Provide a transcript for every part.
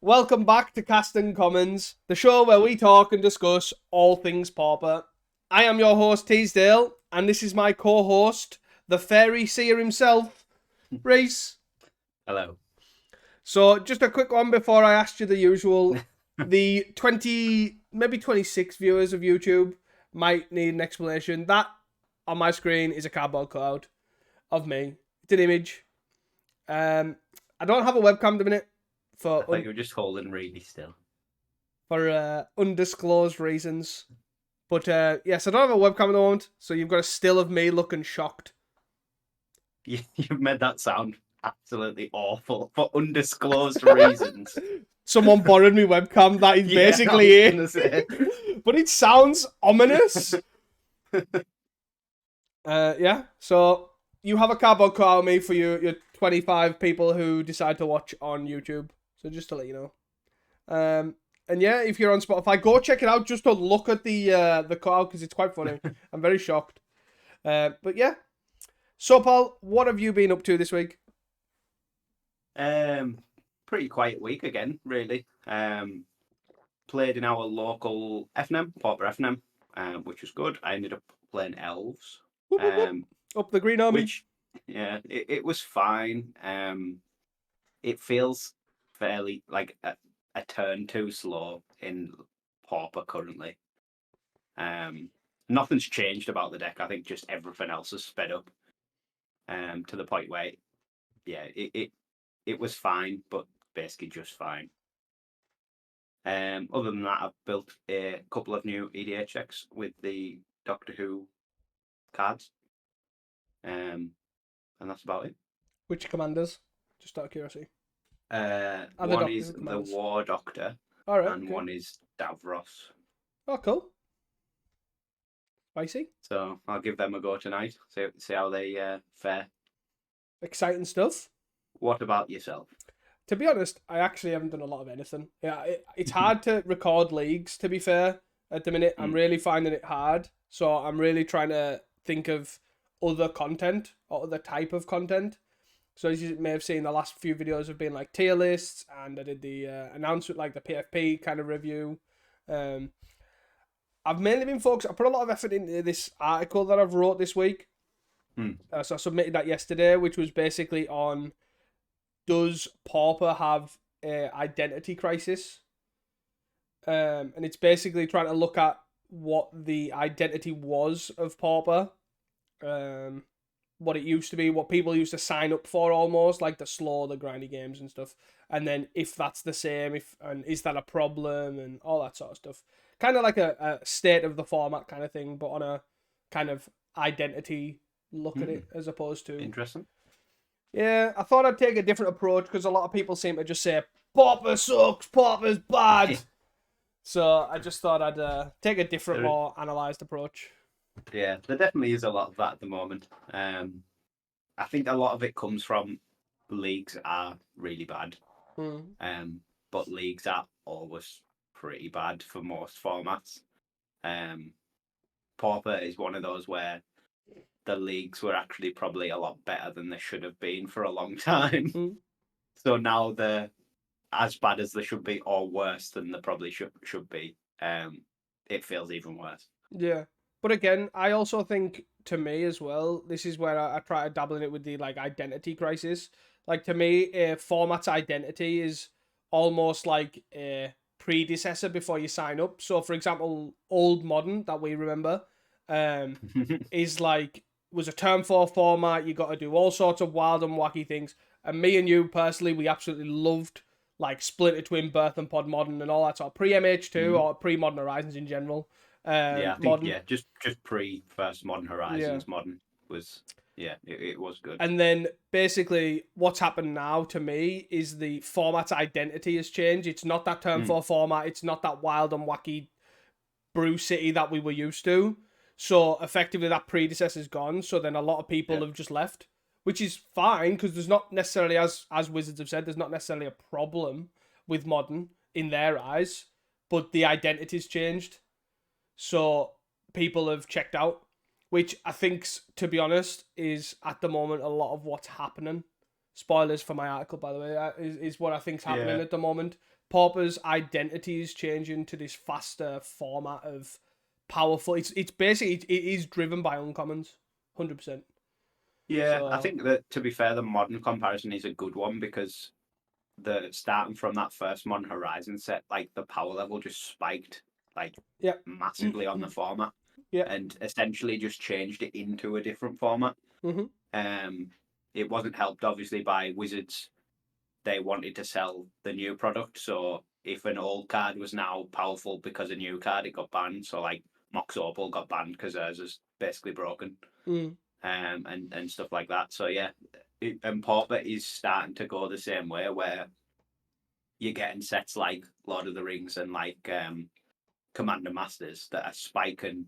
Welcome back to Casting Commons, the show where we talk and discuss all things Pauper. I am your host, Teasdale, and this is my co-host, the fairy seer himself, Reese. Hello. So, just a quick one before I asked you the usual. The 20, maybe 26 viewers of YouTube might need an explanation. That, on my screen, is a cardboard cutout of me. It's an image. I don't have a webcam at the minute. I thought you were just holding really still. For undisclosed reasons. But yes, I don't have a webcam at the moment, so you've got a still of me looking shocked. You've made that sound absolutely awful for undisclosed reasons. Someone borrowed me webcam, that is basically it. But it sounds ominous. Yeah, so you have a cardboard cutout of me for your 25 people who decide to watch on YouTube. So just to let you know. And yeah, if you're on Spotify, go check it out just to look at the cutout because it's quite funny. I'm very shocked. But yeah. So Paul, what have you been up to this week? Pretty quiet week again, really. Played in our local FNM, Pauper FNM, which was good. I ended up playing Elves. Whoop, whoop, whoop. Up the Green Army. Which, yeah, it was fine. It feels fairly like a turn too slow in Pauper currently. Nothing's changed about the deck. I think just everything else has sped up. To the point where, yeah, it was fine, but basically just fine. Other than that, I've built a couple of new EDH decks with the Doctor Who cards. And that's about it. Which commanders? Just out of curiosity. One is the War Doctor, and one is Davros. Oh, cool. Spicy. So I'll give them a go tonight. See how they fare. Exciting stuff. What about yourself? To be honest, I actually haven't done a lot of anything. Yeah, it's hard to record leagues, to be fair, at the minute. I'm really finding it hard. So I'm really trying to think of other content or other type of content. So as you may have seen, the last few videos have been like tier lists, and I did the announcement, like the PFP kind of review. I've mainly been focused. I put a lot of effort into this article that I've wrote this week. So I submitted that yesterday, which was basically on, does Pauper have an identity crisis? And it's basically trying to look at what the identity was of Pauper. What it used to be, what people used to sign up for, almost like the slow, the grindy games and stuff, and then if that's the same, and is that a problem, and all that sort of stuff. Kind of like a state of the format kind of thing, but on a kind of identity look at it, as opposed to... Interesting. Yeah, I thought I'd take a different approach, because a lot of people seem to just say, Pauper sucks, Pauper's bad. So I just thought I'd take a different, more analysed approach. Yeah, there definitely is a lot of that at the moment. I think a lot of it comes from leagues are really bad. But leagues are always pretty bad for most formats. Pauper is one of those where the leagues were actually probably a lot better than they should have been for a long time. So now they're as bad as they should be, or worse than they probably should be. It feels even worse. Yeah. But again, I also think, to me as well, this is where I try to dabble in it with the like identity crisis. Like, to me, a format's identity is almost like a predecessor before you sign up. So, for example, old Modern, that we remember, is like, was a term 4 format. You got to do all sorts of wild and wacky things. And me and you personally, we absolutely loved like Splinter Twin, Birth and Pod Modern, and all that sort of pre-MH2 or pre-Modern Horizons in general. I think just pre first Modern Horizons. Modern was it was good. And then basically what's happened now to me is the format's identity has changed. It's not that term 4 format. It's not that wild and wacky Brew City that we were used to. So effectively that predecessor's gone. So then a lot of people have just left, which is fine, because there's not necessarily, as Wizards have said, there's not necessarily a problem with Modern in their eyes, but the identity's changed. So people have checked out, which I think, to be honest, is at the moment a lot of what's happening. Spoilers for my article, by the way, is what I think's happening at the moment. Pauper's identity is changing to this faster format of powerful. It's basically it is driven by uncommons, 100%. Yeah, I think that, to be fair, the modern comparison is a good one because starting from that first Modern Horizon set, like the power level just spiked like massively on the format, and essentially just changed it into a different format. It wasn't helped obviously by Wizards. They wanted to sell the new product, so if an old card was now powerful because a new card, it got banned. So like Mox Opal got banned because theirs is basically broken, and stuff like that. So yeah, and Pauper is starting to go the same way, where you're getting sets like Lord of the Rings and like Commander Masters that are spiking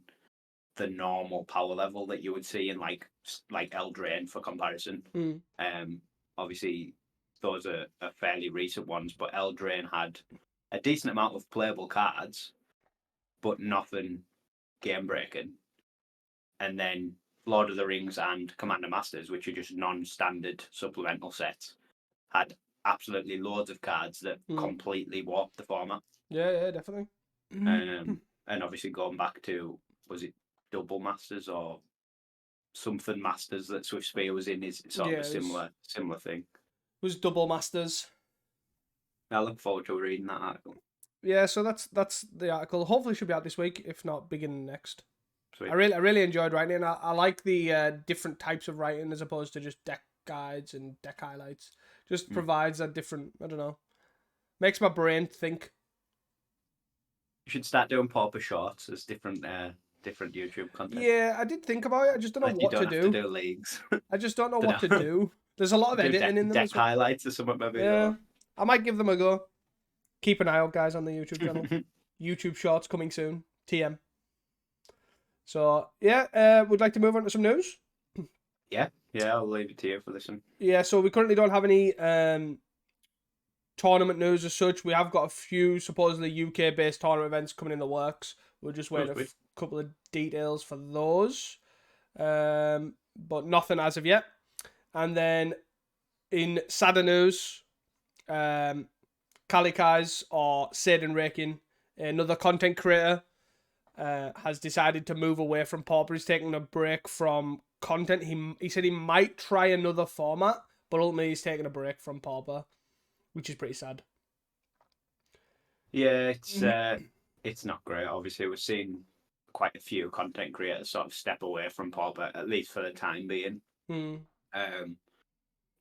the normal power level that you would see in like Eldraine for comparison. Obviously, those are fairly recent ones, but Eldraine had a decent amount of playable cards, but nothing game breaking. And then Lord of the Rings and Commander Masters, which are just non-standard supplemental sets, had absolutely loads of cards that completely warped the format. Yeah, definitely. And obviously going back to, was it Double Masters or something Masters that Swift Spear was in, is sort of a similar thing. It was Double Masters. I look forward to reading that article. Yeah, so that's the article. Hopefully, it should be out this week, if not beginning next. Sweet. I really enjoyed writing it. I like the different types of writing as opposed to just deck guides and deck highlights. Just provides a different, I don't know, makes my brain think. You should start doing Pauper shorts as different YouTube content. Yeah, I did think about it. I just don't know what to do. You don't have to do leagues. I just don't know what to do. There's a lot of editing in them. Deck highlights or something maybe. Yeah, I might give them a go. Keep an eye out, guys, on the YouTube channel. YouTube shorts coming soon. TM. So yeah, would like to move on to some news. Yeah, I'll leave it to you for this one. Yeah, so we currently don't have any tournament news as such. We have got a few supposedly UK-based tournament events coming in the works. We're just waiting a couple of details for those, but nothing as of yet. And then in sadder news, Kalikai's or Seiden Rakin, another content creator, has decided to move away from Pauper. He's taking a break from content. He said he might try another format, but ultimately he's taking a break from Pauper, which is pretty sad. Yeah, it's not great. Obviously, we're seeing quite a few content creators sort of step away from Pauper, at least for the time being.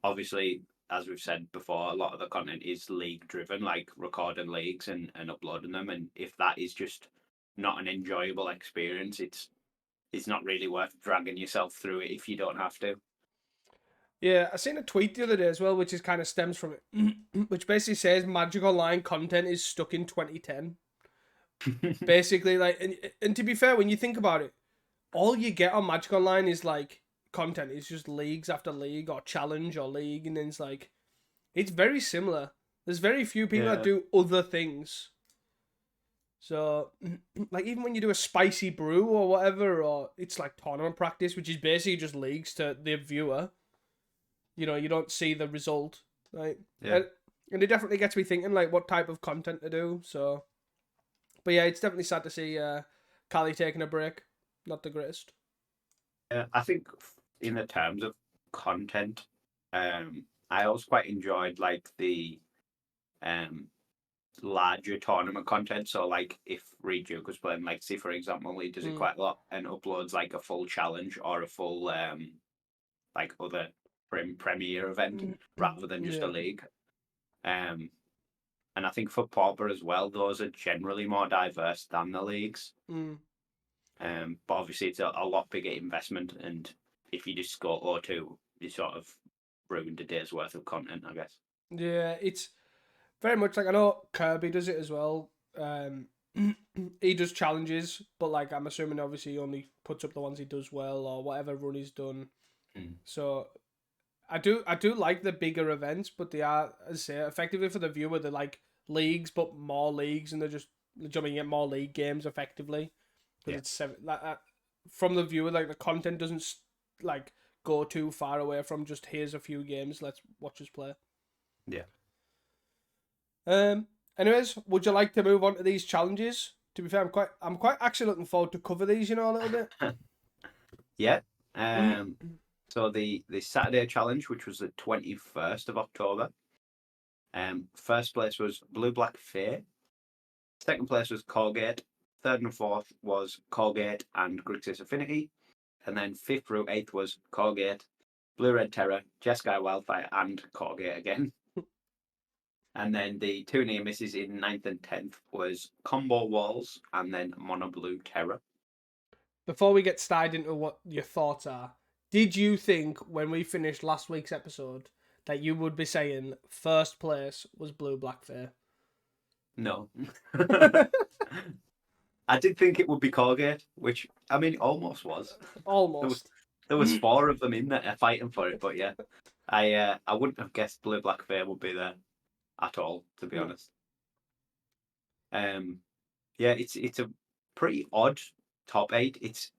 Obviously, as we've said before, a lot of the content is league driven, like recording leagues and uploading them. And if that is just not an enjoyable experience, it's not really worth dragging yourself through it if you don't have to. Yeah, I seen a tweet the other day as well, which is kind of stems from it, which basically says Magic Online content is stuck in 2010. Basically, like, and to be fair, when you think about it, all you get on Magic Online is like content. It's just leagues after league or challenge or league, and then it's like, it's very similar. There's very few people that do other things. So, like, even when you do a spicy brew or whatever, or it's like tournament practice, which is basically just leagues to the viewer. You know, you don't see the result, right? Yeah. And it definitely gets me thinking, like, what type of content to do. So, but yeah, it's definitely sad to see Callie taking a break. Not the greatest. Yeah, I think in the terms of content, I always quite enjoyed like the larger tournament content. So like if Reed Duke was playing, like, say for example, he does it quite a lot and uploads like a full challenge or a full like other premier event rather than just a league. And I think for Pauper as well, those are generally more diverse than the leagues. But obviously it's a lot bigger investment, and if you just go O2, you sort of ruined a day's worth of content, I guess. Yeah, it's very much like, I know Kirby does it as well. He does challenges, but like I'm assuming obviously he only puts up the ones he does well or whatever run he's done. So I do like the bigger events, but they are, as I say, effectively for the viewer, they're like leagues, but more leagues, and they're just jumping at more league games effectively. But it's from the viewer, like the content doesn't like go too far away from just here's a few games, let's watch us play. Yeah. And Anyways, would you like to move on to these challenges? To be fair, I'm quite actually looking forward to cover these, a little bit. Yeah. So the Saturday challenge, which was the 21st of October. First place was Blue Black Fair. Second place was Colgate. Third and fourth was Colgate and Grixis Affinity. And then fifth through eighth was Colgate, Blue Red Terror, Jeskai Wildfire, and Colgate again. And then the two near misses in 9th and 10th was Combo Walls and then Mono Blue Terror. Before we get started into what your thoughts are, did you think when we finished last week's episode that you would be saying first place was Blue Black Fair? No. I did think it would be Colgate, which, I mean, it almost was. Almost. There was four of them in there fighting for it, but yeah. I wouldn't have guessed Blue Black Fair would be there at all, to be honest. Yeah, it's a pretty odd top 8. It's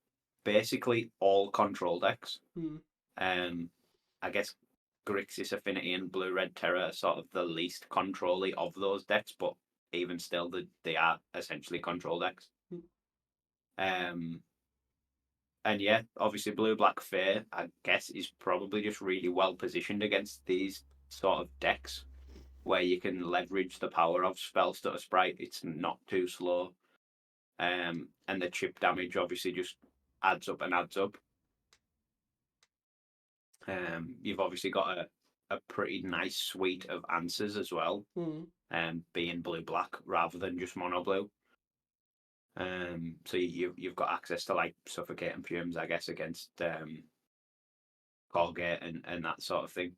basically all control decks. I guess Grixis Affinity and Blue Red Terror are sort of the least control-y of those decks, but even still, they are essentially control decks. And yeah, obviously Blue Black Fair, I guess, is probably just really well positioned against these sort of decks where you can leverage the power of Spell Stutter Sprite. It's not too slow. And the chip damage obviously just adds up and adds up. You've obviously got a pretty nice suite of answers as well, being blue-black rather than just mono-blue. So you've got access to like Suffocating Fumes, I guess, against Colgate and that sort of thing.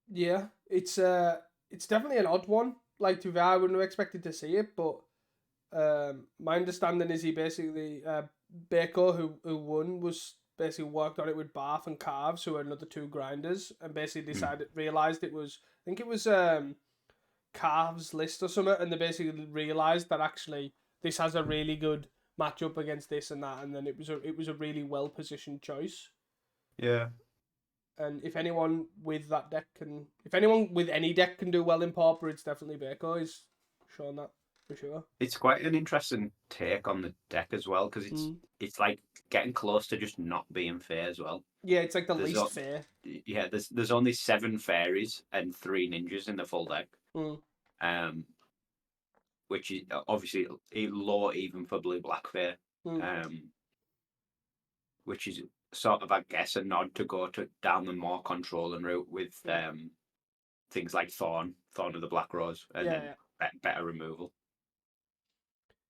Yeah, it's definitely an odd one. Like, to be fair, I wouldn't have expected to see it, but my understanding is he basically Beico, who won, was basically worked on it with Bath and Carves, who are another two grinders, and basically realised it was, I think it was Carves list or something, and they basically realised that actually this has a really good matchup against this and that, and then it was a really well positioned choice. Yeah. And if anyone with any deck can do well in Pauper, it's definitely Beico. He's shown that for sure. It's quite an interesting take on the deck as well, because it's like getting close to just not being fair as well. Yeah, it's like the least fair. Yeah, there's only 7 fairies and 3 ninjas in the full deck. Which is obviously low even for Blue Black Fair. Which is sort of, I guess, a nod to go down the more controlling route with things like Thorn of the Black Rose, and then better removal.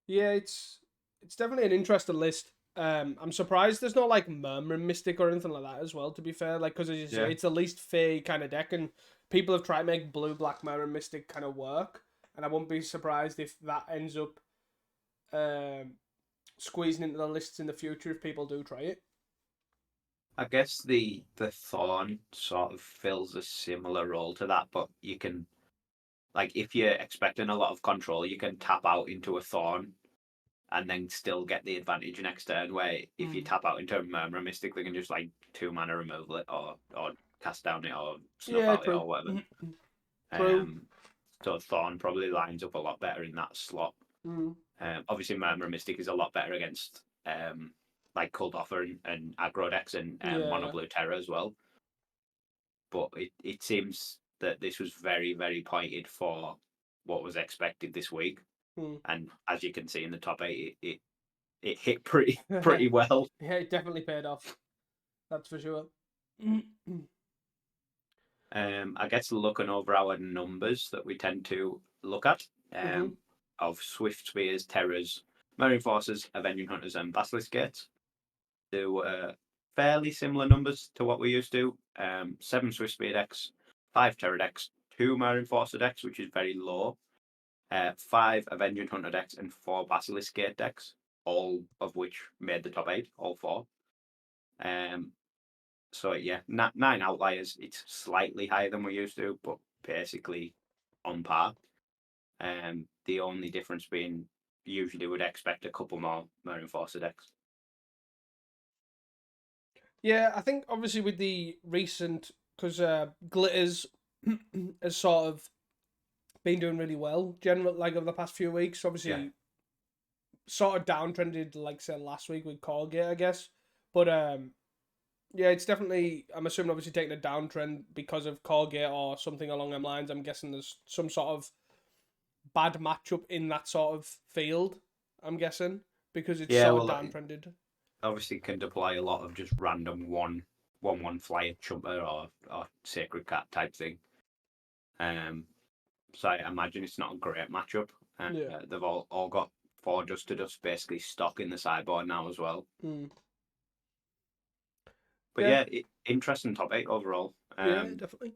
Yeah, it's definitely an interesting list. I'm surprised there's not like Murmuring Mystic or anything like that as well, to be fair. Like, because as you say, it's the least fair kind of deck, and people have tried to make Blue Black Murmuring Mystic kind of work, and I wouldn't be surprised if that ends up squeezing into the lists in the future if people do try it. I guess the Thorn sort of fills a similar role to that, but you can, like, if you're expecting a lot of control, you can tap out into a Thorn and then still get the advantage next turn, where if you tap out into a Murmur Mystic, they can just like 2 mana removal it or cast down it or snuff out it or whatever. So Thorn probably lines up a lot better in that slot. Obviously Murmur Mystic is a lot better against like Cold Offer and aggro decks and Mono Blue Terror as well. But it seems that this was very, very pointed for what was expected this week. And as you can see in the top 8, it hit pretty well. Yeah, it definitely paid off. That's for sure. I guess looking over our numbers that we tend to look at of Swift Spears, Terrors, Marine Forces, Avenging Hunters, and Basilisk Gates. There were fairly similar numbers to what we used to. 7 Swift Spear decks, 5 Terror decks, 2 Marine Forcer decks, which is very low. 5 Avenging Hunter decks and 4 Basilisk Gate decks, all of which made the top 8, all 4. So yeah, 9 outliers. It's slightly higher than we used to, but basically on par. The only difference being usually would expect a couple more Marine Forcer decks. Yeah, I think obviously with the recent, because Glitters has sort of been doing really well. Generally, like over the past few weeks, obviously, sort of downtrended, like say last week with Colgate, I guess. But yeah, it's definitely. I'm assuming obviously taking a downtrend because of Colgate or something along them lines. I'm guessing there's some sort of bad matchup in that sort of field. I'm guessing because it's sort of downtrended. Obviously, can deploy a lot of just random one flyer chumper or sacred cat type thing. So I imagine it's not a great matchup. They've all got 4 dust to dust basically stock in the sideboard now as well. But interesting topic overall. Yeah, definitely.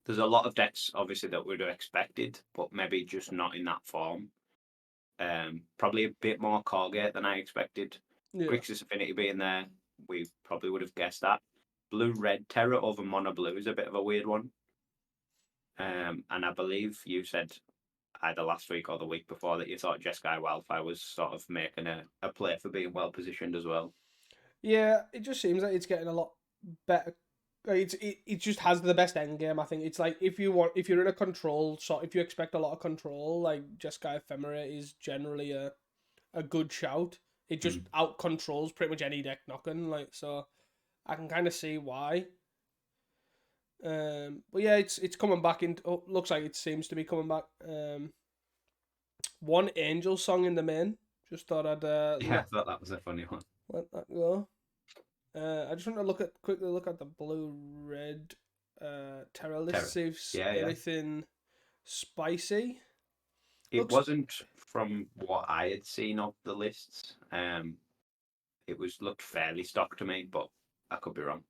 There's a lot of decks obviously that we'd have expected, but maybe just not in that form. Probably a bit more Colgate than I expected. Grixis Affinity being there, we probably would have guessed that. Blue-red Terror over Mono Blue is a bit of a weird one. And I believe you said either last week or the week before that you thought Jeskai Wildfire was sort of making a play for being well positioned as well. Yeah, it just seems like it's getting a lot better. It just has the best end game. I think it's like if you're in a control if you expect a lot of control, like Jeskai Ephemera is generally a good shout. It just out controls pretty much any deck knocking. Like, so I can kind of see why. But yeah, it's coming back in. Looks like it seems to be coming back. One Angel song in the main. Just thought I'd I thought that was a funny one. Let that go. I just want to quickly look at the blue-red Terra list, see if anything spicy. It wasn't from what I had seen of the lists. It looked fairly stock to me, but I could be wrong.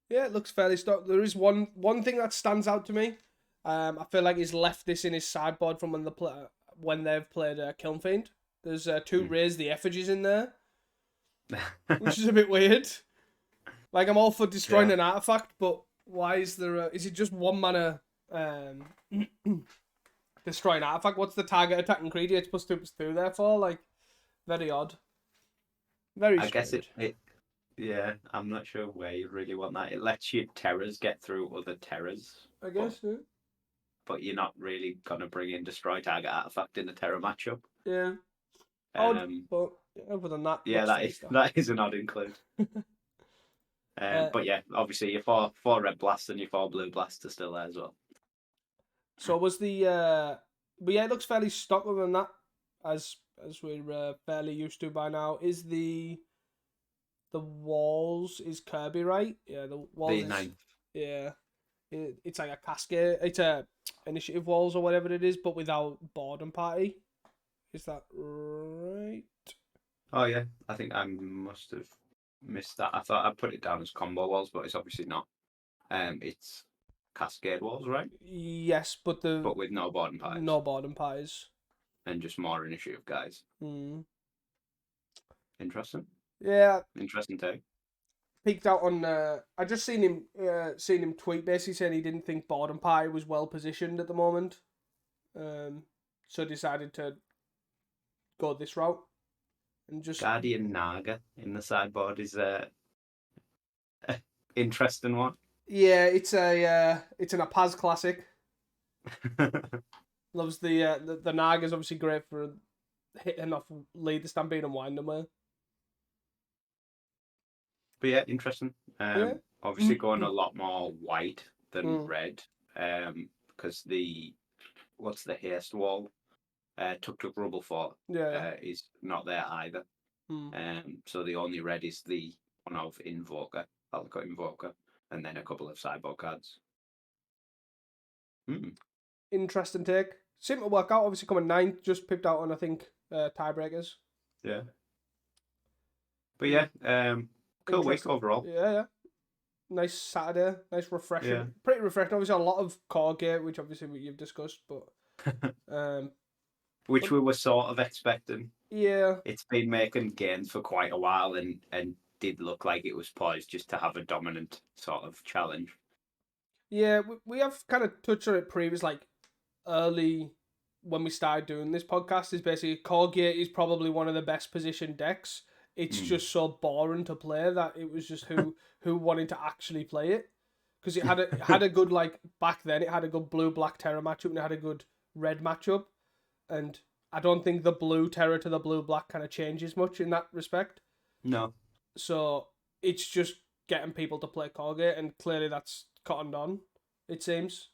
Yeah, it looks fairly stock. There is one thing that stands out to me. I feel like he's left this in his sideboard from when they've played Kiln Fiend. There's 2 Raise the Effigies in there, which is a bit weird. Like, I'm all for destroying an artifact, but why is there is it just 1 mana destroy an artifact? What's the target attacking creature? It's +2/+2 therefore? Like, very odd. Very strange. I guess yeah, I'm not sure where you really want that. It lets your terrors get through other terrors. I guess, yeah. But you're not really going to bring in destroy target artifact in a terror matchup. Yeah. Odd, but other than that... Yeah, that is an odd include. But yeah, obviously your 4 red blast and your 4 blue blast are still there as well. So was the... But yeah, it looks fairly stock other than that, as we're fairly used to by now. Is the walls is Kirby, right? Yeah, the walls the 9th. Yeah. It's like a cascade. It's a initiative walls or whatever it is, but without boredom party. Is that right? Oh yeah, I think I must have missed that. I thought I put it down as combo walls, but it's obviously not. It's cascade walls, right? Yes, but with no boredom parties. No boredom parties. And just more initiative guys. Interesting. Yeah. Interesting take. Peeked out on. I just seen him tweet basically saying he didn't think boredom party was well positioned at the moment. So decided to go this route. And just Guardian Naga in the sideboard is a interesting one. Yeah, it's an Apaz classic. Loves the Naga's obviously great for hitting off lead the Stampede and wind them with. But yeah, interesting. Obviously going a lot more white than red. Because what's the haste wall? Tuk Rubble Fort is not there either. So the only red is the one of Invoker, Alcott Invoker, and then a couple of sideboard cards. Interesting take. Seemed to work out. Obviously coming 9th, just pipped out on I think tiebreakers. Yeah. But yeah, cool week overall. Yeah. Nice Saturday, nice refreshing. Yeah. Pretty refreshing. Obviously a lot of Colgate, which obviously you've discussed, but which we were sort of expecting. Yeah. It's been making gains for quite a while and did look like it was poised just to have a dominant sort of challenge. Yeah, we have kind of touched on it previous, like early when we started doing this podcast, is basically Colgate is probably one of the best positioned decks. It's just so boring to play that it was just who wanted to actually play it. Because it had a good, like, back then it had a good blue-black Terror matchup and it had a good red matchup, and I don't think the blue terror to the blue black kind of changes much in that respect. No. So it's just getting people to play Colgate, and clearly that's cottoned on, it seems.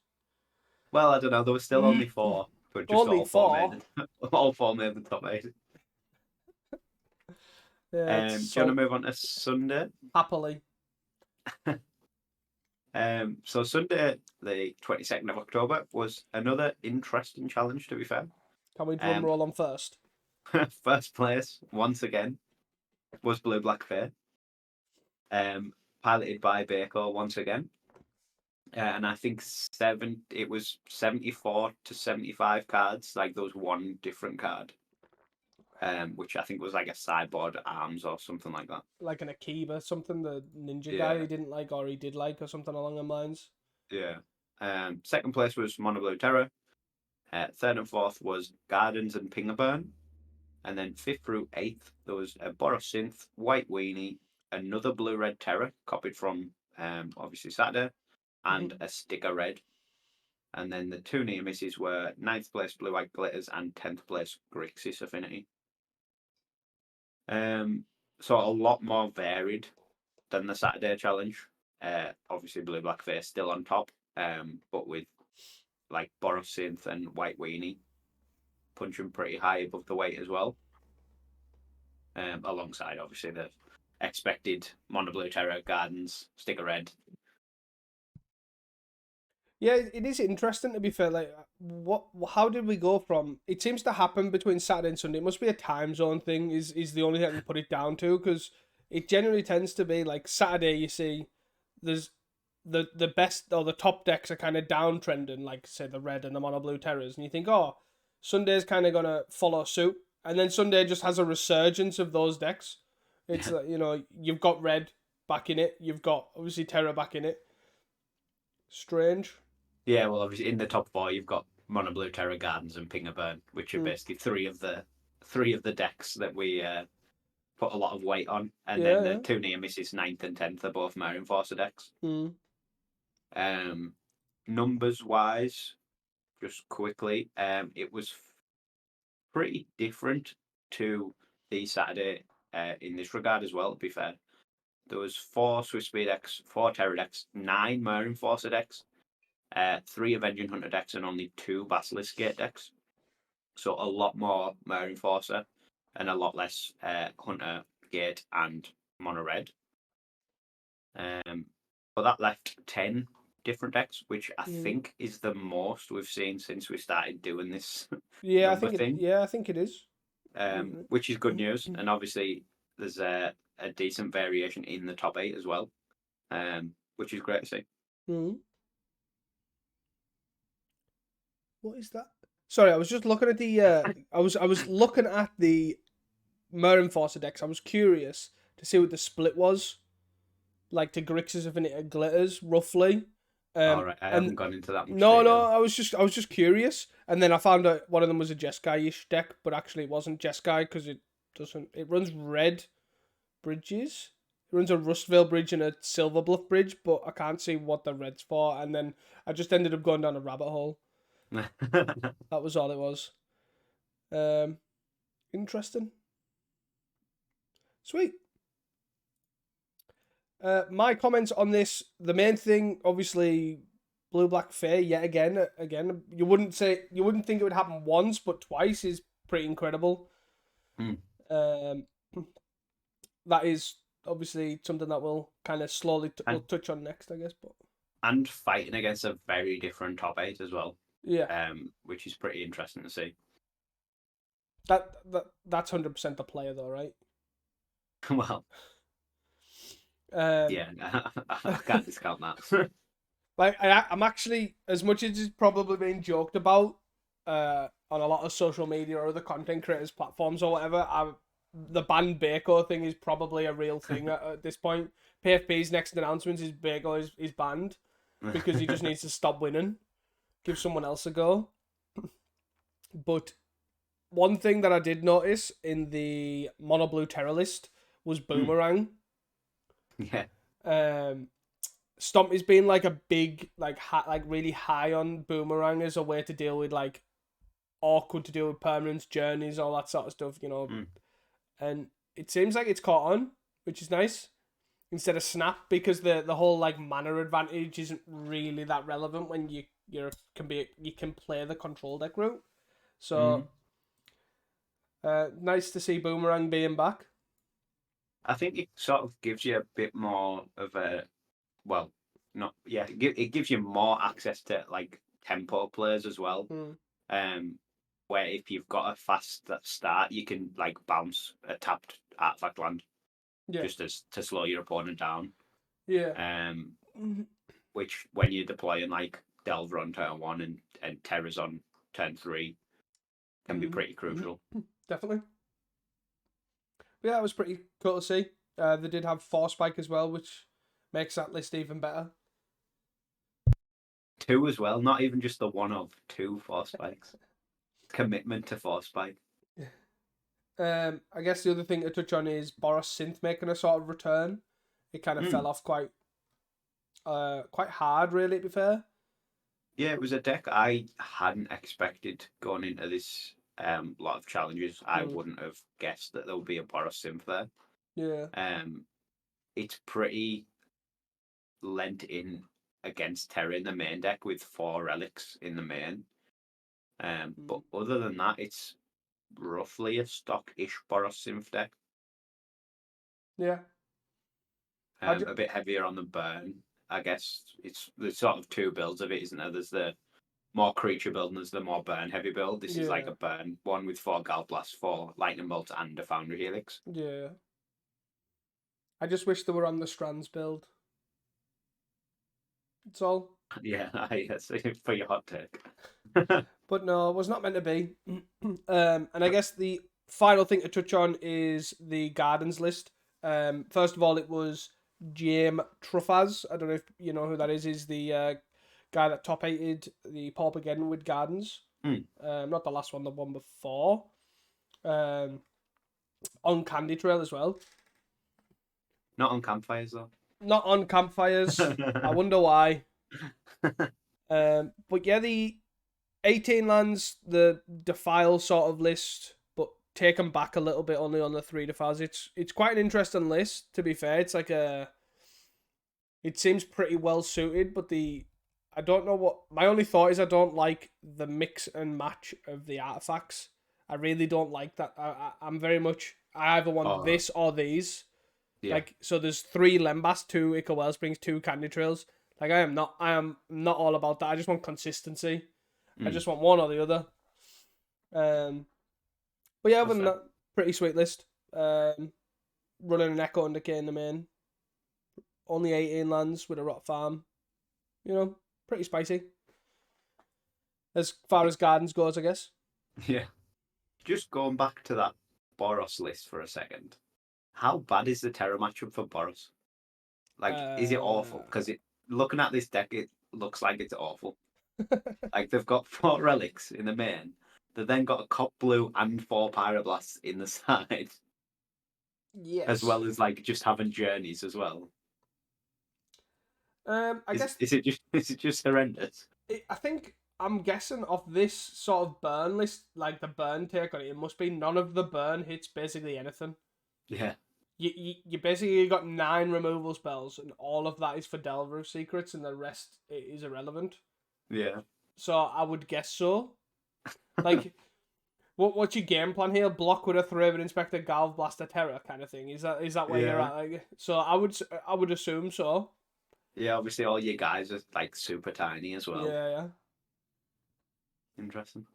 Well, I don't know. There were still only 4, but just Only all four four? made all 4 made the top 8. Yeah, Do you want to move on to Sunday? happily. So Sunday, the 22nd of October, was another interesting challenge, to be fair. Can we drum roll on first? First place, once again, was Blue Black Fair. Piloted by Beico once again. And I think it was 74 to 75 cards. Like, there was one different card. Which I think was like a sideboard arms or something like that. Like an Akiba, something the ninja guy he didn't like, or he did like, or something along the lines. Yeah. Second place was Mono Blue Terror. Third and fourth was Gardens and Pingerburn. And then 5th through 8th, there was a Borosynth, White Weenie, another Blue Red Terror, copied from obviously Saturday, and a Sticker Red. And then the 2 near misses were 9th place Blue White Glitters and 10th place Grixis Affinity. So a lot more varied than the Saturday challenge. Obviously Blue Black Face still on top, but with like Borosynth and White Weenie punching pretty high above the weight as well. Alongside obviously the expected Mono Blue Terror, Gardens, Sticker Red. Yeah, it is interesting, to be fair. Like, how did we go from? It seems to happen between Saturday and Sunday. It must be a time zone thing. Is the only thing I can put it down to, because it generally tends to be like Saturday. You see, there's the best or the top decks are kind of downtrending, like say the red and the Mono Blue Terrors, and you think, oh, Sunday's kind of gonna follow suit, and then Sunday just has a resurgence of those decks. It's like, you've got red back in it, you've got obviously Terror back in it. Strange. Yeah, well, obviously in the top 4 you've got Mono Blue Terror, Gardens, and Pingerburn, which are basically three of the decks that we put a lot of weight on, and then the 2 near misses, 9th and 10th, are both Mare Enforcer decks. Numbers wise, just quickly, it was pretty different to the Saturday in this regard as well, to be fair. There was 4 Swift Speed decks, 4 Terror decks, 9 Mare Enforcer decks, 3 Avenging Hunter decks, and only 2 Basilisk Gate decks. So a lot more Mare Enforcer and a lot less Hunter Gate and Mono Red. But that left 10 different decks, which I think is the most we've seen since we started doing this. Yeah, I think it is. Which is good news, and obviously there's a decent variation in the top 8 as well, which is great to see. What is that? Sorry, I was just looking at the. I was looking at the Mare Enforcer decks. I was curious to see what the split was, like to Grixis Affinity Glitters, roughly. All right, I haven't gone into that much. No, I was just curious, and then I found out one of them was a Jeskai-ish deck, but actually it wasn't Jeskai because it doesn't. It runs red bridges. It runs a Rustvale bridge and a Silver Bluff bridge, but I can't see what the red's for. And then I just ended up going down a rabbit hole. That was all it was. Interesting. Sweet. My comments on this, the main thing, obviously, Blue Black Fair yet again. You wouldn't think it would happen once, but twice is pretty incredible. That is obviously something that we'll kind of slowly we'll touch on next, I guess. But and fighting against a very different top 8 as well. Yeah. Which is pretty interesting to see. That's 100% the player though, right? Well. Yeah, I can't discount that. Like I'm actually, as much as it's probably being joked about on a lot of social media or other content creators platforms or whatever, the ban Beico thing is probably a real thing at this point. PFP's next announcement is Beico is banned because he just needs to stop winning. Give someone else a go. But one thing that I did notice in the Mono Blue Terror list was Boomerang. Yeah. Stomp has been like a big, like really high on Boomerang as a way to deal with like awkward to deal with permanence, journeys, all that sort of stuff, you know. Mm. And it seems like it's caught on, which is nice. Instead of snap, because the whole like mana advantage isn't really that relevant when you can play the control deck route. So nice to see Boomerang being back. I think it sort of gives you a bit more of a, well, not yeah, it gives you more access to like tempo players as well. Where if you've got a fast start, you can like bounce a tapped artifact land, just to slow your opponent down. Yeah. Which when you're deploying like Delver on turn 1 and Terrors on turn 3, can be pretty crucial. Definitely. But yeah, it was pretty cool to see. They did have Force Spike as well, which makes that list even better. 2 as well, not even just the one of 2 Force Spikes. Commitment to Force Spike. I guess the other thing to touch on is Boros Synth making a sort of return. It kind of fell off quite hard, really, to be fair. Yeah, it was a deck I hadn't expected going into this lot of challenges. I wouldn't have guessed that there would be a Boros Synth there. Yeah. It's pretty lent in against Terra in the main deck with 4 relics in the main. But other than that, it's roughly a stock-ish Boros Synth deck. Yeah. A bit heavier on the burn, I guess. There's sort of 2 builds of it, isn't there? There's the more creature build and there's the more burn heavy build. This is like a burn one with 4 Galblast, 4 Lightning Bolts, and a Foundry Helix. Yeah. I just wish they were on the Strands build. That's all. Yeah, for your hot take. But no, it was not meant to be. And I guess the final thing to touch on is the Gardens list. First of all, it was James Truffaz. I don't know if you know who that is. He's the guy that top 8'd the Pauper again with Gardens. Not the last one, the one before. On Candy Trail as well. Not on Campfires, though. Not on Campfires. I wonder why. But yeah, the 18 lands, the Defile sort of list, but taken back a little bit only on the 3 Defiles. It's quite an interesting list, to be fair. It's like it seems pretty well suited, but I don't know what, my only thought is I don't like the mix and match of the artifacts. I really don't like that. I'm very much, I either want this or these. Yeah. Like, so there's 3 Lembas, 2 Ica Wellsprings, 2 Candy Trails. Like, I am not all about that. I just want consistency. I just want one or the other. But yeah, other than that, pretty sweet list. Running an Echo and Decay in the main. Only 18 lands with a Rot Farm. You know, pretty spicy. As far as Gardens goes, I guess. Yeah. Just going back to that Boros list for a second. How bad is the Terra matchup for Boros? Like, is it awful? Because looking at this deck, it looks like it's awful. Like, they've got 4 relics in the main. They've then got a Cop Blue and 4 Pyroblasts in the side. Yes. As well as, like, just having journeys as well. I guess... Is it just horrendous? I'm guessing of this sort of burn list, like the burn take on it, it must be none of the burn hits basically anything. Yeah. You basically got 9 removal spells, and all of that is for Delver of Secrets, and the rest is irrelevant. Yeah. So I would guess so. Like, what's your game plan here? Block with a Thraben Inspector, Galv Blaster Terror kind of thing. Is that where you're at? Like, so I would assume so. Yeah, obviously all your guys are like super tiny as well. Yeah. Interesting.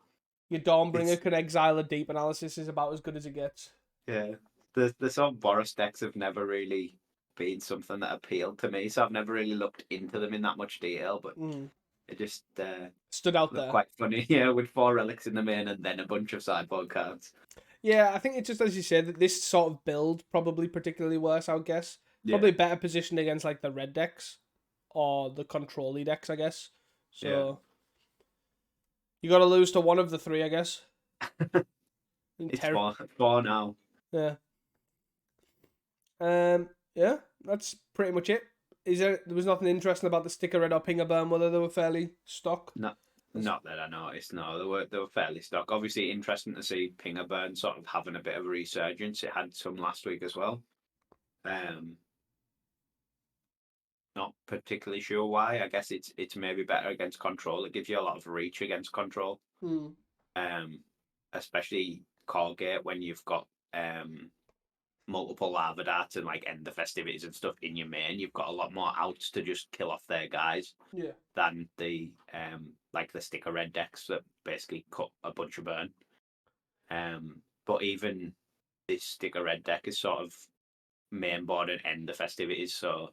Your Dawnbringer can exile a Deep Analysis is about as good as it gets. Yeah. The sort of Boros decks have never really been something that appealed to me, so I've never really looked into them in that much detail, but it just stood out there. Quite funny, yeah, with 4 relics in the main and then a bunch of sideboard cards. Yeah, I think it's just as you said that this sort of build probably particularly worse, I would guess. Yeah. Probably better positioned against like the red decks or the control-y decks, I guess. So you got to lose to one of the 3, I guess. It's 4 now. Yeah. Yeah, that's pretty much it. There was nothing interesting about the Sticker Red or Pinger Burn, whether they were fairly stock? Not that I noticed. No, they were fairly stock. Obviously, interesting to see Pingerburn sort of having a bit of a resurgence. It had some last week as well. Not particularly sure why. I guess it's maybe better against control. It gives you a lot of reach against control. Especially Colgate when you've got multiple lava darts and like end the festivities and stuff in your main. You've got a lot more outs to just kill off their guys. Yeah. Than the like the sticker red decks that basically cut a bunch of burn. But even this sticker red deck is sort of main board and end the festivities, so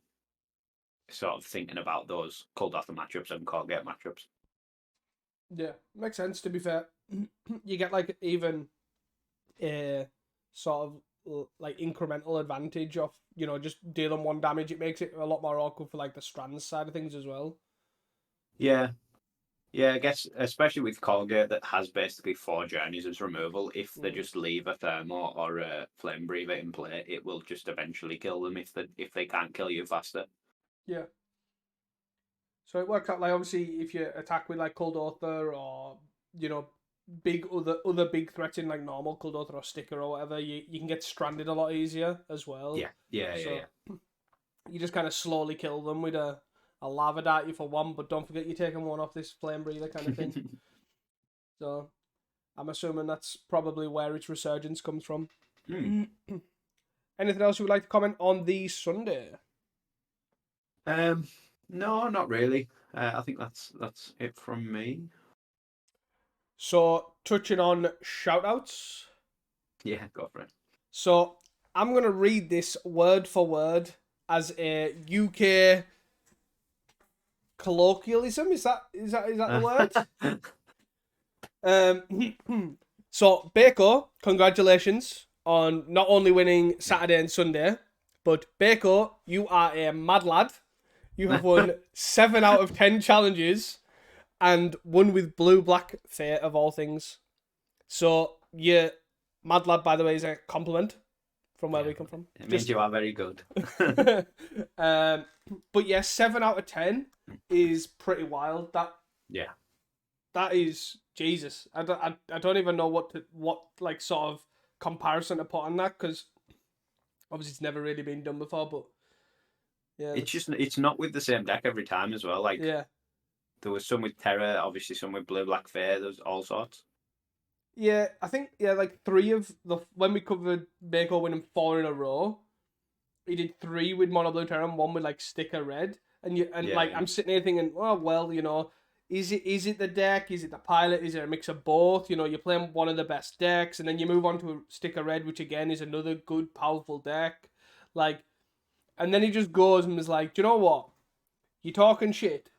sort of thinking about those cold author matchups and Colgate matchups. Yeah, makes sense, to be fair. You get like even a sort of like incremental advantage of, you know, just dealing one damage. It makes it a lot more awkward for like the strands side of things as well. Yeah, I guess especially with Colgate that has basically 4 journeys as removal. If they just leave a Thermo or a Flame Breather in play, it will just eventually kill them if they can't kill you faster. Yeah. So it works out like, obviously if you attack with like Cold Author or, you know, big other big threats in like normal Cold Author or sticker or whatever, you can get stranded a lot easier as well. Yeah. You just kind of slowly kill them with a lava dart you for 1, but don't forget you're taking 1 off this Flame Breather kind of thing. So I'm assuming that's probably where its resurgence comes from. Anything else you would like to comment on the Sunday? No, not really. I think that's it from me. So touching on shoutouts. Yeah, go for it. So I'm gonna read this word for word as a UK colloquialism. Is that the word? So Beico, congratulations on not only winning Saturday and Sunday, but Beico, you are a mad lad. You have won 7 out of 10 challenges and won with blue black fate of all things. So yeah, mad lad, by the way, is a compliment from where we come from. It means you are very good. But yeah, 7 out of 10 is pretty wild. That is Jesus. I don't even know what like sort of comparison to put on that, because obviously it's never really been done before. But yeah, it's not with the same deck every time as well. Like there was some with Terror, obviously some with blue black fair. There's all sorts. Yeah, I think like 3 of when we covered Beico winning 4 in a row, he did 3 with mono blue terror and 1 with like sticker red, I'm sitting here thinking, well, you know, is it the deck? Is it the pilot? Is it a mix of both? You know, you're playing one of the best decks, and then you move on to a sticker red, which again is another good, powerful deck. Like, and then he just goes and was like, do you know what? You're talking shit.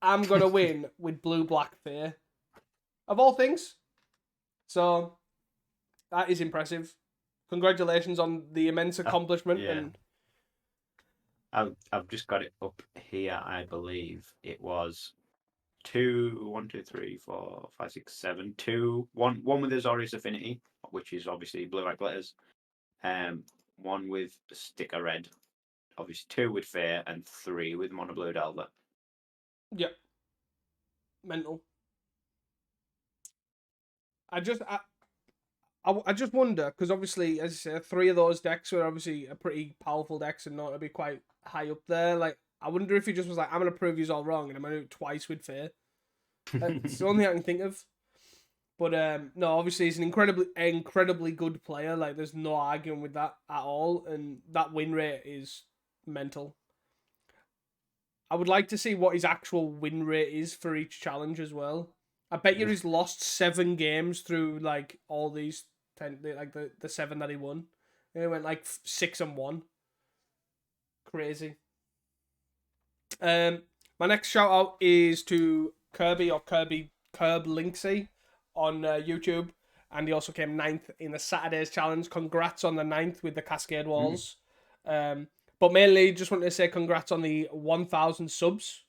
I'm gonna win with blue black fair, of all things. So that is impressive. Congratulations on the immense accomplishment. And I've just got it up here. I believe it was 1, 2, 3, 4, 5, 6, 7, 2, 1 with Azorius Affinity, which is obviously blue white glitters. 1 with sticker red, obviously 2 with fair, and 3 with mono blue Delver. Yep. Mental. I just wonder, because obviously, as I say, 3 of those decks were obviously a pretty powerful decks and not to be quite high up there. Like, I wonder if he just was like, I'm going to prove you all wrong and I'm going to do it twice with fair. It's the only thing I can think of. But no, obviously he's an incredibly good player. Like, there's no arguing with that at all. And that win rate is mental. I would like to see what his actual win rate is for each challenge as well. I bet you he's lost 7 games through like all these 10, like the 7 that he won. And he went like 6-1. Crazy. My next shout out is to Curb Linksy on YouTube, and he also came 9th in the Saturday's challenge. Congrats on the 9th with the Cascade Walls. But mainly just wanted to say congrats on the 1,000 subs.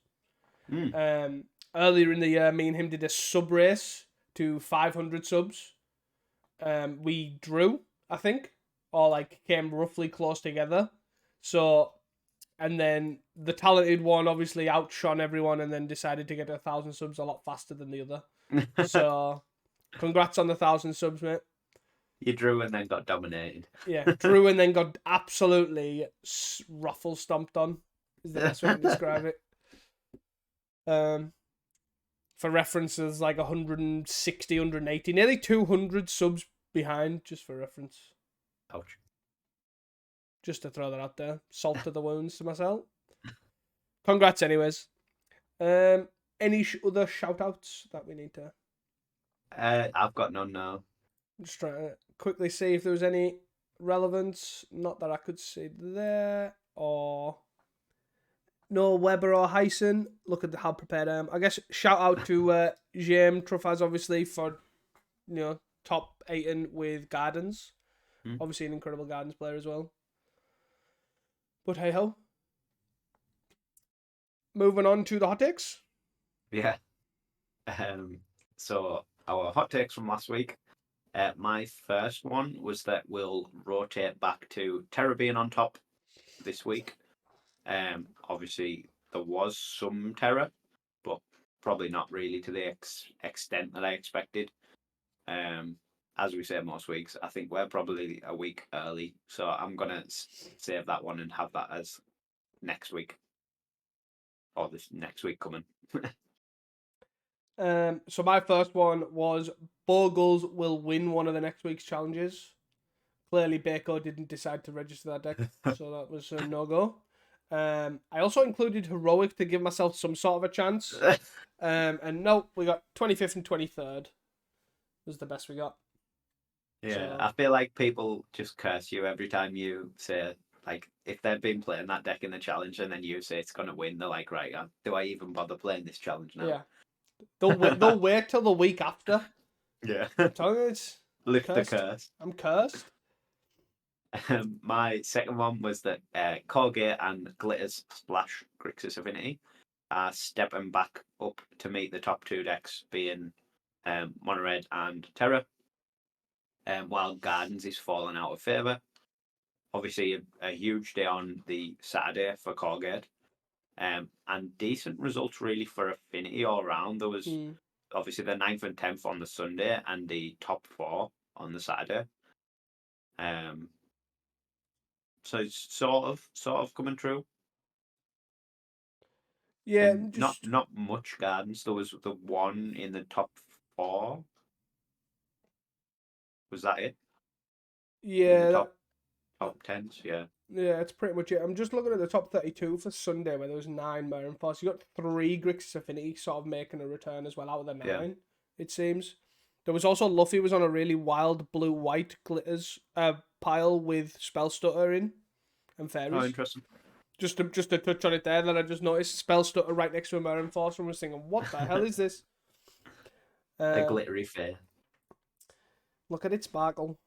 Earlier in the year, me and him did a sub race to 500 subs. We drew, I think, or like came roughly close together. So And then the talented one obviously outshone everyone and then decided to get to 1,000 subs a lot faster than the other. So, congrats on the 1,000 subs, mate. You drew and then got dominated. Yeah, drew and then got absolutely ruffle stomped on, is the best way to describe it. For reference, there's like 160, 180, nearly 200 subs behind, just for reference. Ouch. Just to throw that out there. Salt to the wounds to myself. Congrats anyways. Any other shout-outs that we need to... I've got none now. I'm just trying to quickly see if there was any relevance. Not that I could see there. Or... No Weber or Hyson. Look at how prepared I am. I guess shout out to James Truffaz, obviously, for top 8 with Gardens. Obviously an incredible Gardens player as well. But hey ho. Moving on to the hot takes. Yeah. So our hot takes from last week. My first one was that we'll rotate back to Terra being on top this week. Obviously there was some Terra, but probably not really to the extent that I expected. As we say most weeks, I think we're probably a week early, so I'm gonna save that one and have that as next week, or this next week coming. So my first one was Bogles will win one of the next week's challenges. Clearly, Beico didn't decide to register that deck, so that was a no-go. I also included Heroic to give myself some sort of a chance. And no, we got 25th and 23rd was the best we got. Yeah, So... I feel like people just curse you every time you say, like, if they've been playing that deck in the challenge and then you say it's going to win, they're like, right, do I even bother playing this challenge now? Yeah. They'll wait till the week after. Yeah. I'm telling you, it's Lift cursed. the curse. I'm cursed. My second one was that Colgate and Glitter's Splash Grixis Affinity are stepping back up to meet the top 2 decks, being Mono Red and Terra, while Gardens is falling out of favour. Obviously, a huge day on the Saturday for Colgate, and decent results really for Affinity all round. There was obviously the 9th and 10th on the Sunday and the top 4 on the Saturday. So it's sort of coming true. Yeah, not much Gardens. There was the one in the top 4. Was that it? Yeah, top 10s. Yeah. Yeah, that's pretty much it. I'm just looking at the top 32 for Sunday, where there was 9 Marin Force. You got 3 Grixis Affinity sort of making a return as well out of the 9. It seems. There was also Luffy was on a really wild blue-white glitters pile with Spell Stutter in and Fairies. Oh, interesting. Just to touch on it there, that I just noticed Spell Stutter right next to a Marin Force and was thinking, what the hell is this? A glittery fair. Look at it sparkle.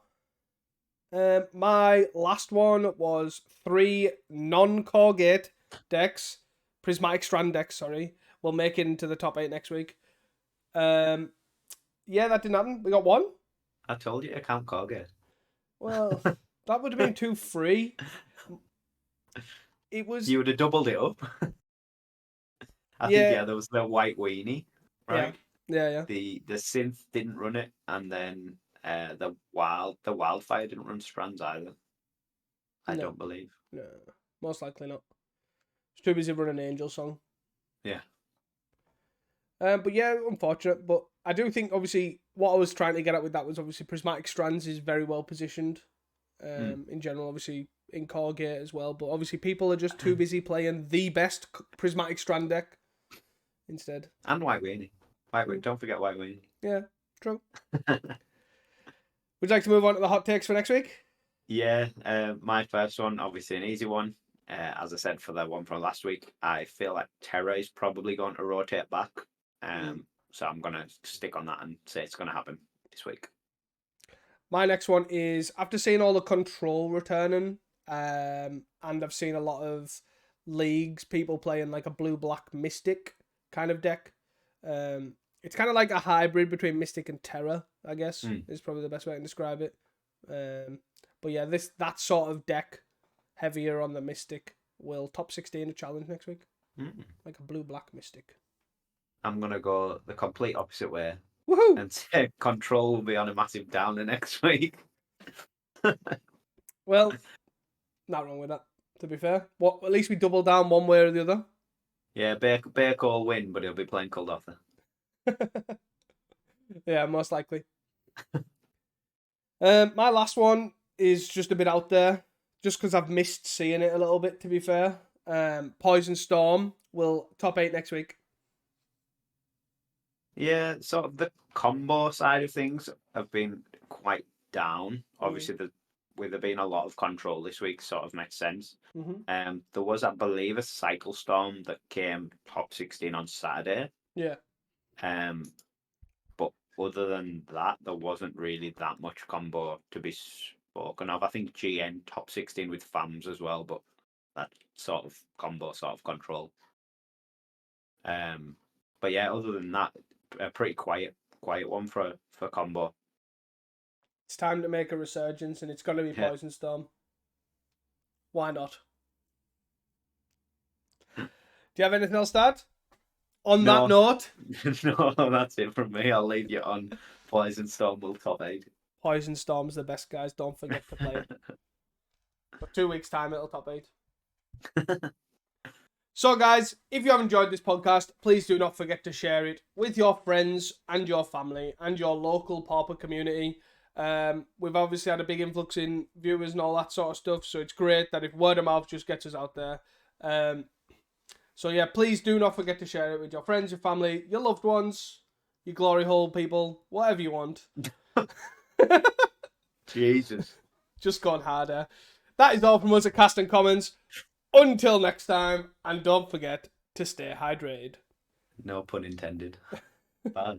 My last one was 3 non-Colgate decks, Prismatic Strand decks, sorry, will make it into the top 8 next week. Yeah, that didn't happen. We got 1. I told you I can't Colgate. Well, that would have been too free. It was. You would have doubled it up. I think there was the white weenie, right? Yeah. The synth didn't run it, and then the wildfire didn't run strands either. I don't believe. No, most likely not. It's too busy running Angel Song. Yeah. But yeah, unfortunate. But I do think, obviously, what I was trying to get at with that was obviously Prismatic Strands is very well positioned. In general, obviously in Colgate as well. But obviously, people are just too busy playing the best Prismatic Strand deck instead. And White Weenie. Don't forget White Weenie. Yeah, true. Would you like to move on to the hot takes for next week? Yeah, my first one, obviously an easy one. As I said for the one from last week, I feel like Terra is probably going to rotate back. So I'm going to stick on that and say it's going to happen this week. My next one is, after seeing all the control returning, and I've seen a lot of leagues, people playing like a blue-black Mystic kind of deck. It's kind of like a hybrid between Mystic and Terra, I guess, is probably the best way to describe it. But yeah, that sort of deck, heavier on the Mystic, will top 16 a challenge next week. Like a blue-black Mystic. I'm going to go the complete opposite way. Woohoo! And say Control will be on a massive downer next week. Well, not wrong with that, to be fair. At least we double down one way or the other. Yeah, Beico will win, but he'll be playing cold offer. Yeah, most likely. My last one is just a bit out there, just because I've missed seeing it a little bit, to be fair. Poison Storm will top 8 next week. Yeah, sort of the combo side of things have been quite down. Obviously, with there being a lot of Control this week, sort of makes sense. There was, I believe, a Cycle Storm that came top 16 on Saturday. Yeah. But other than that, there wasn't really that much combo to be spoken of. I think GN top 16 with FAMs as well, but that sort of combo, sort of Control. But yeah, other than that, a pretty quiet one for combo. It's time to make a resurgence, and it's going to be Poison Storm. Why not? Do you have anything else to add? On that note? No, that's it from me. I'll leave you on Poison Storm will top 8. Poison Storm's the best, guys. Don't forget to play it. For 2 weeks' time, it'll top 8. So, guys, if you have enjoyed this podcast, please do not forget to share it with your friends and your family and your local Pauper community. We've obviously had a big influx in viewers and all that sort of stuff, so it's great that if word of mouth just gets us out there. So yeah, please do not forget to share it with your friends, your family, your loved ones, your glory hole people, whatever you want. Jesus. Just gone harder. That is all from us at Cast and Commons. Until next time, and don't forget to stay hydrated. No pun intended. Bye.